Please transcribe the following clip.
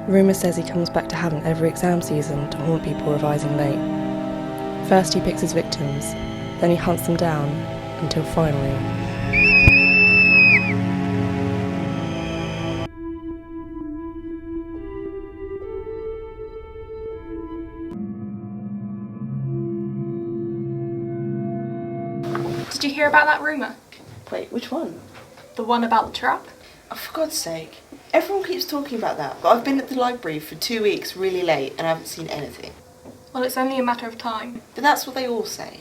Rumour says he comes back to Haven every exam season to haunt people revising late. First he picks his victims, then he hunts them down, until finally... Did you hear about that rumour? Wait, which one? The one about the trap? Oh, for God's sake. Everyone keeps talking about that, but I've been at the library for 2 weeks really late and I haven't seen anything. Well, it's only a matter of time. But that's what they all say.